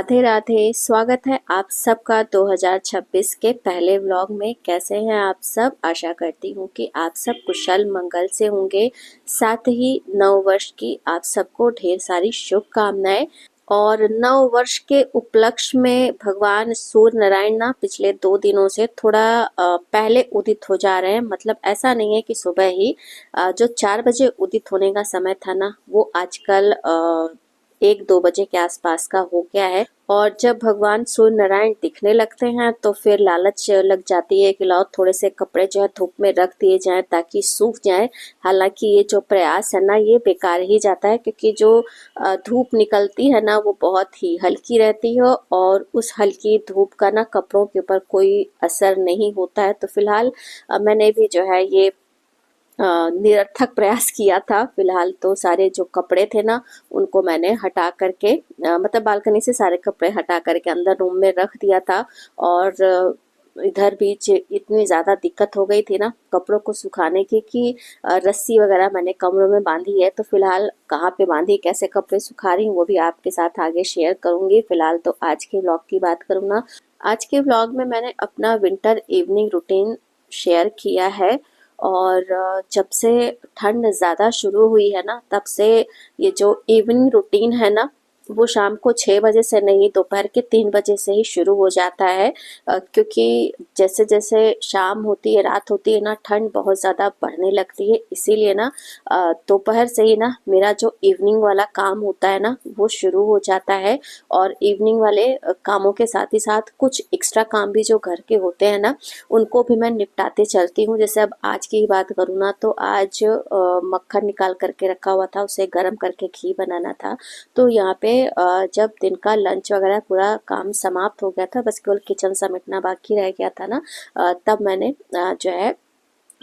राधे राधे। स्वागत है आप सबका 2026 के पहले व्लॉग में। कैसे हैं आप सब? आशा करती हूँ कि आप सब कुशल मंगल से होंगे। साथ ही नव वर्ष की आप सबको ढेर सारी शुभकामनाएं। और नव वर्ष के उपलक्ष्य में भगवान सूर्य नारायण ना पिछले 2 दिनों से थोड़ा पहले उदित हो जा रहे हैं। मतलब ऐसा नहीं है कि सुबह ही जो 4 बजे उदित होने का समय था ना, वो आजकल 1-2 बजे के आसपास का हो गया है। और जब भगवान सूर्य नारायण दिखने लगते हैं तो फिर लालच लग जाती है कि लाओ थोड़े से कपड़े जो है धूप में रख दिए जाएं ताकि सूख जाएं। हालांकि ये जो प्रयास है ना, ये बेकार ही जाता है, क्योंकि जो धूप निकलती है ना, वो बहुत ही हल्की रहती है और उस हल्की धूप का ना कपड़ों के ऊपर कोई असर नहीं होता है। तो फिलहाल मैंने भी जो है ये निरर्थक प्रयास किया था। फिलहाल तो सारे जो कपड़े थे ना, उनको मैंने हटा करके मतलब बालकनी से सारे कपड़े हटा करके अंदर रूम में रख दिया था। और इधर भी इतनी ज़्यादा दिक्कत हो गई थी ना कपड़ों को सुखाने की कि रस्सी वगैरह मैंने कमरों में बांधी है। तो फिलहाल कहाँ पे बांधी, कैसे कपड़े सुखा रही हूँ, वो भी आपके साथ आगे शेयर करूँगी। फिलहाल तो आज के व्लॉग की बात करूँ ना, आज के व्लॉग में मैंने अपना विंटर इवनिंग रूटीन शेयर किया है। और जब से ठंड ज़्यादा शुरू हुई है ना, तब से ये जो इवनिंग रूटीन है ना, वो शाम को 6 बजे से नहीं, दोपहर के 3 बजे से ही शुरू हो जाता है। क्योंकि जैसे जैसे शाम होती है, रात होती है ना, ठंड बहुत ज़्यादा बढ़ने लगती है। इसीलिए ना दोपहर से ही ना मेरा जो इवनिंग वाला काम होता है ना, वो शुरू हो जाता है। और इवनिंग वाले कामों के साथ ही साथ कुछ एक्स्ट्रा काम भी जो घर के होते हैं ना, उनको भी मैं निपटाते चलती हूँ। जैसे अब आज की ही बात करूँ ना, तो आज मक्खन निकाल करके रखा हुआ था, उसे गर्म करके घी बनाना था। तो यहाँ पे जब दिन का लंच वगैरह पूरा काम समाप्त हो गया था, बस केवल किचन समेटना बाकी रह गया था ना, तब मैंने जो है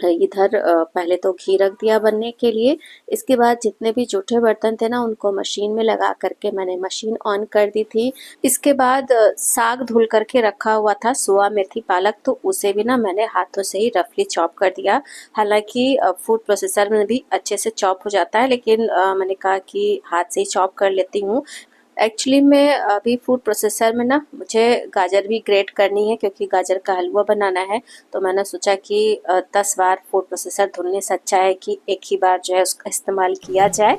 इधर पहले तो घी रख दिया बनने के लिए। इसके बाद जितने भी जूठे बर्तन थे ना, उनको मशीन में लगा करके मैंने मशीन ऑन कर दी थी। इसके बाद साग धुल करके रखा हुआ था, सोया मेथी पालक, तो उसे भी ना मैंने हाथों से ही रफली चॉप कर दिया। हालांकि फूड प्रोसेसर में भी अच्छे से चॉप हो जाता है, लेकिन मैंने कहा कि हाथ से ही चॉप कर लेती हूँ। एक्चुअली में अभी फूड प्रोसेसर में ना मुझे गाजर भी ग्रेट करनी है, क्योंकि गाजर का हलवा बनाना है। तो मैंने सोचा कि 10 बार फूड प्रोसेसर धुलने से अच्छा है कि एक ही बार जो है उसका इस्तेमाल किया जाए।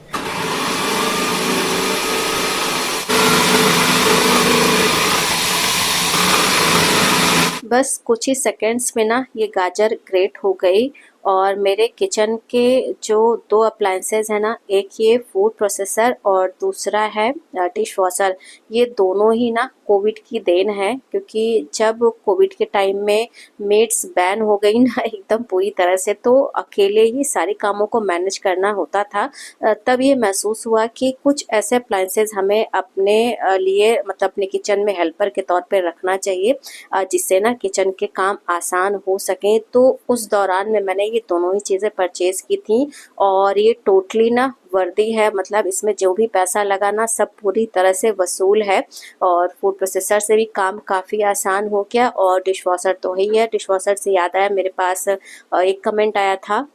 बस कुछ ही सेकंड्स में ना ये गाजर ग्रेट हो गई। और मेरे किचन के जो 2 अप्लायंसेस हैं ना, एक ये फूड प्रोसेसर और दूसरा है डिश वॉशर, ये दोनों ही ना कोविड की देन है। क्योंकि जब कोविड के टाइम में मेड्स बैन हो गई ना एकदम पूरी तरह से, तो अकेले ही सारे कामों को मैनेज करना होता था। तब ये महसूस हुआ कि कुछ ऐसे अप्लायंसेस हमें अपने लिए, मतलब अपने किचन में हेल्पर के तौर पे रखना चाहिए, जिससे ना किचन के काम आसान हो सके। तो उस दौरान में मैंने ये दोनों ही चीज़ें परचेज की थी। और ये टोटली ना वर्दी है, मतलब इसमें जो भी पैसा लगा ना, सब पूरी तरह से वसूल है। और फूड प्रोसेसर से भी काम काफ़ी आसान हो गया। और डिश वॉशर तो ही है। डिश वॉशर से याद आया, मेरे पास एक कमेंट आया था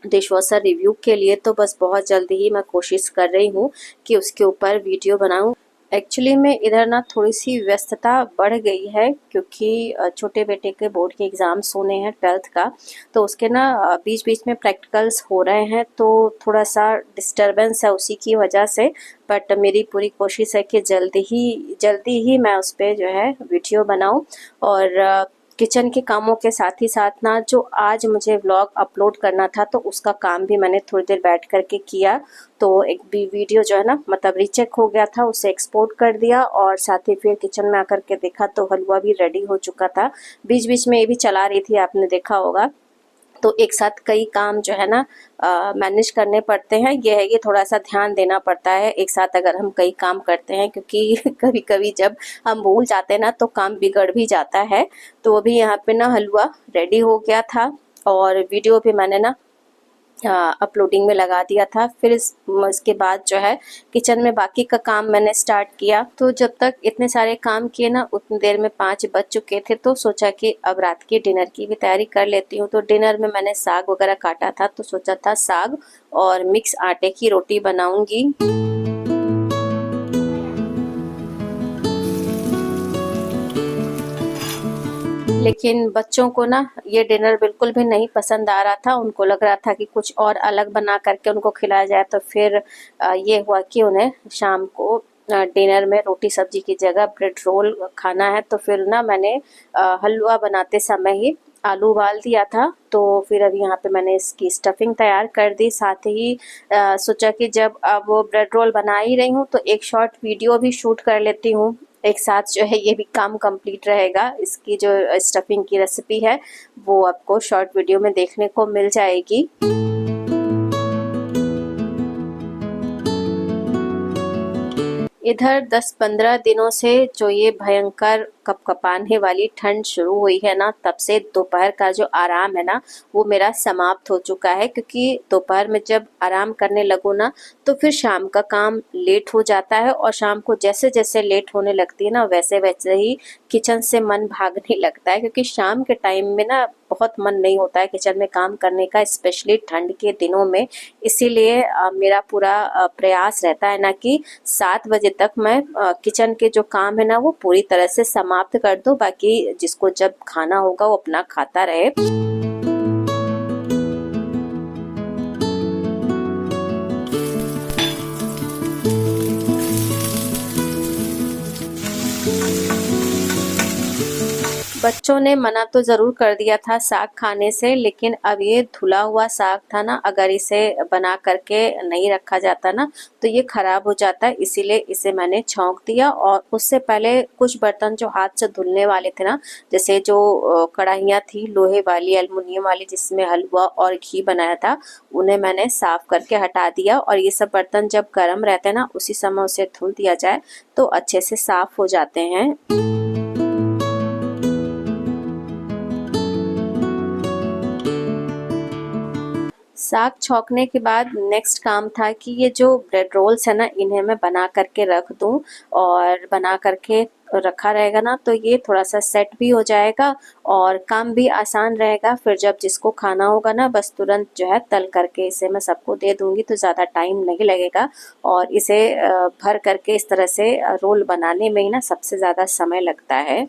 डिश वॉशर रिव्यू के लिए, तो बस बहुत जल्दी ही मैं कोशिश कर रही हूँ कि उसके ऊपर वीडियो बनाऊँ। एक्चुअली में इधर ना थोड़ी सी व्यस्तता बढ़ गई है, क्योंकि छोटे बेटे के बोर्ड के एग्ज़ाम्स होने हैं 12th का। तो उसके ना बीच बीच में प्रैक्टिकल्स हो रहे हैं, तो थोड़ा सा डिस्टरबेंस है उसी की वजह से। बट मेरी पूरी कोशिश है कि जल्दी ही मैं उस पर जो है वीडियो बनाऊं। और किचन के कामों के साथ ही साथ ना, जो आज मुझे व्लॉग अपलोड करना था, तो उसका काम भी मैंने थोड़ी देर बैठ करके किया। तो एक भी वीडियो जो है ना, मतलब रीचेक हो गया था, उसे एक्सपोर्ट कर दिया। और साथ ही फिर किचन में आकर के देखा तो हलवा भी रेडी हो चुका था। बीच बीच में ये भी चला रही थी, आपने देखा होगा। तो एक साथ कई काम जो है ना मैनेज करने पड़ते हैं। ये है, ये थोड़ा सा ध्यान देना पड़ता है एक साथ अगर हम कई काम करते हैं, क्योंकि कभी कभी जब हम भूल जाते हैं ना, तो काम बिगड़ भी जाता है। तो अभी यहाँ पे ना हलवा रेडी हो गया था, और वीडियो भी मैंने ना अपलोडिंग में लगा दिया था। फिर इसके बाद जो है किचन में बाकी का काम मैंने स्टार्ट किया। तो जब तक इतने सारे काम किए ना, उतनी देर में 5 बज चुके थे। तो सोचा कि अब रात की डिनर की भी तैयारी कर लेती हूँ। तो डिनर में मैंने साग वगैरह काटा था, तो सोचा था साग और मिक्स आटे की रोटी बनाऊंगी। लेकिन बच्चों को ना ये डिनर बिल्कुल भी नहीं पसंद आ रहा था। उनको लग रहा था कि कुछ और अलग बना करके उनको खिलाया जाए। तो फिर ये हुआ कि उन्हें शाम को डिनर में रोटी सब्जी की जगह ब्रेड रोल खाना है। तो फिर ना मैंने हलवा बनाते समय ही आलू उबाल दिया था। तो फिर अभी यहाँ पे मैंने इसकी स्टफिंग तैयार कर दी। साथ ही सोचा कि जब अब वो ब्रेड रोल बना ही रही हूँ तो एक शॉर्ट वीडियो भी शूट कर लेती हूँ। एक साथ जो है ये भी काम कंप्लीट रहेगा। इसकी जो स्टफिंग की रेसिपी है वो आपको शॉर्ट वीडियो में देखने को मिल जाएगी। इधर 10-15 दिनों से जो ये भयंकर कपकपाने वाली ठंड शुरू हुई है ना, तब से दोपहर का जो आराम है ना वो मेरा समाप्त हो चुका है। क्योंकि दोपहर में जब आराम करने लगो ना तो फिर शाम का काम लेट हो जाता है। और शाम को जैसे जैसे लेट होने लगती है ना वैसे वैसे ही किचन से मन भागने लगता है। क्योंकि शाम के टाइम में ना बहुत मन नहीं होता है किचन में काम करने का, स्पेशली ठंड के दिनों में। इसीलिए मेरा पूरा प्रयास रहता है ना कि 7 बजे तक मैं किचन के जो काम है ना वो पूरी तरह से समाप्त कर दूं। बाकी जिसको जब खाना होगा वो अपना खाता रहे। बच्चों ने मना तो ज़रूर कर दिया था साग खाने से, लेकिन अब ये धुला हुआ साग था ना, अगर इसे बना करके नहीं रखा जाता ना तो ये ख़राब हो जाता है। इसीलिए इसे मैंने छौंक दिया। और उससे पहले कुछ बर्तन जो हाथ से धुलने वाले थे ना, जैसे जो कढ़ाइयाँ थी लोहे वाली, एल्युमिनियम वाली जिसमें हलवा और घी बनाया था, उन्हें मैंने साफ़ करके हटा दिया। और ये सब बर्तन जब गर्म रहते हैं ना उसी समय उसे धुल दिया जाए तो अच्छे से साफ़ हो जाते हैं। साग छौंकने के बाद नेक्स्ट काम था कि ये जो ब्रेड रोल्स है ना इन्हें मैं बना करके रख दूं। और बना करके रखा रहेगा ना तो ये थोड़ा सा सेट भी हो जाएगा और काम भी आसान रहेगा। फिर जब जिसको खाना होगा ना बस तुरंत जो है तल करके इसे मैं सबको दे दूंगी तो ज़्यादा टाइम नहीं लगेगा। और इसे भर करके इस तरह से रोल बनाने में ही ना सबसे ज़्यादा समय लगता है।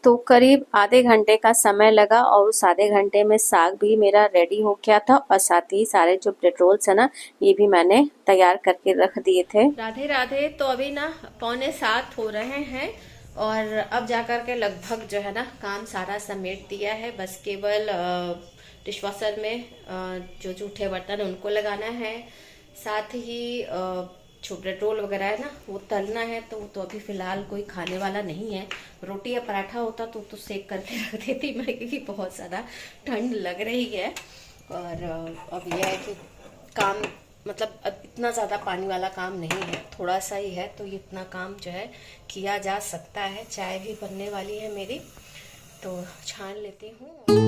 तो करीब आधे घंटे का समय लगा और उस आधे घंटे में साग भी मेरा रेडी हो गया था। और साथ ही सारे जो ब्रेड रोल्स है ना ये भी मैंने तैयार करके रख दिए थे। राधे राधे। तो अभी ना 6:45 हो रहे हैं और अब जाकर के लगभग जो है ना काम सारा समेट दिया है। बस केवल डिशवॉशर में जो जूठे बर्तन उनको लगाना है। साथ ही जो ब्रेड रोल वगैरह है ना वो तलना है। तो अभी फ़िलहाल कोई खाने वाला नहीं है। रोटी या पराठा होता तो सेक करके रख देती मैं, क्योंकि बहुत ज़्यादा ठंड लग रही है। और अब यह है कि काम मतलब अब इतना ज़्यादा पानी वाला काम नहीं है, थोड़ा सा ही है। तो ये इतना काम जो है किया जा सकता है। चाय भी बनने वाली है मेरी, तो छान लेती हूँ।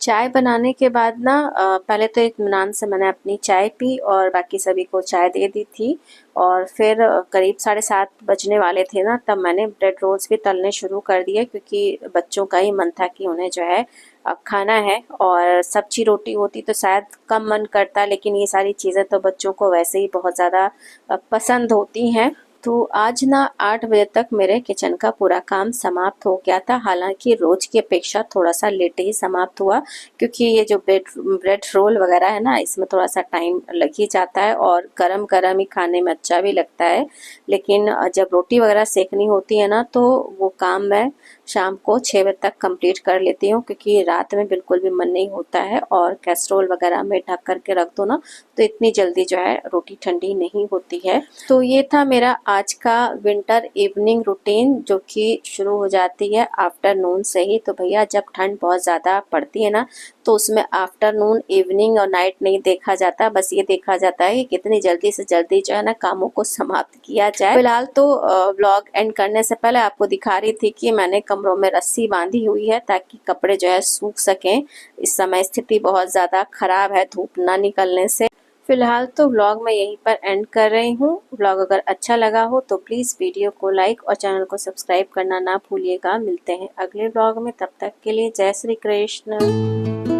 चाय बनाने के बाद ना पहले तो इत्मीनान से मैंने अपनी चाय पी और बाकी सभी को चाय दे दी थी। और फिर करीब 7:30 बजने वाले थे ना तब मैंने ब्रेड रोल्स भी तलने शुरू कर दिए। क्योंकि बच्चों का ही मन था कि उन्हें जो है खाना है। और सब्जी रोटी होती तो शायद कम मन करता, लेकिन ये सारी चीज़ें तो बच्चों को वैसे ही बहुत ज़्यादा पसंद होती हैं। तो आज ना 8 बजे तक मेरे किचन का पूरा काम समाप्त हो गया था। हालांकि रोज की अपेक्षा थोड़ा सा लेट ही समाप्त हुआ, क्योंकि ये जो ब्रेड रोल वगैरह है ना इसमें थोड़ा सा टाइम लग ही जाता है और गरम गरम ही खाने में अच्छा भी लगता है। लेकिन जब रोटी वगैरह सेकनी होती है ना तो वो काम मैं शाम को 6 बजे तक कंप्लीट कर लेती हूँ। क्योंकि रात में बिल्कुल भी मन नहीं होता है और कैसरोल वगैरह में ढक करके रख दो ना तो इतनी जल्दी जो है रोटी ठंडी नहीं होती है। तो ये था मेरा आज का विंटर इवनिंग रूटीन, जो कि शुरू हो जाती है आफ्टरनून से ही। तो भैया जब ठंड बहुत ज़्यादा पड़ती है ना तो उसमें आफ्टरनून, इवनिंग और नाइट नहीं देखा जाता, बस ये देखा जाता है कि कितनी जल्दी से जल्दी जो है ना कामों को समाप्त किया जाए। फिलहाल तो व्लॉग एंड करने से पहले आपको दिखा रही थी कि मैंने कमरों में रस्सी बांधी हुई है ताकि कपड़े जो है सूख सकें। इस समय स्थिति बहुत ज़्यादा खराब है धूप ना निकलने से। फिलहाल तो व्लॉग मैं यहीं पर एंड कर रही हूँ। व्लॉग अगर अच्छा लगा हो तो प्लीज़ वीडियो को लाइक और चैनल को सब्सक्राइब करना ना भूलिएगा। मिलते हैं अगले व्लॉग में, तब तक के लिए जय श्री कृष्ण।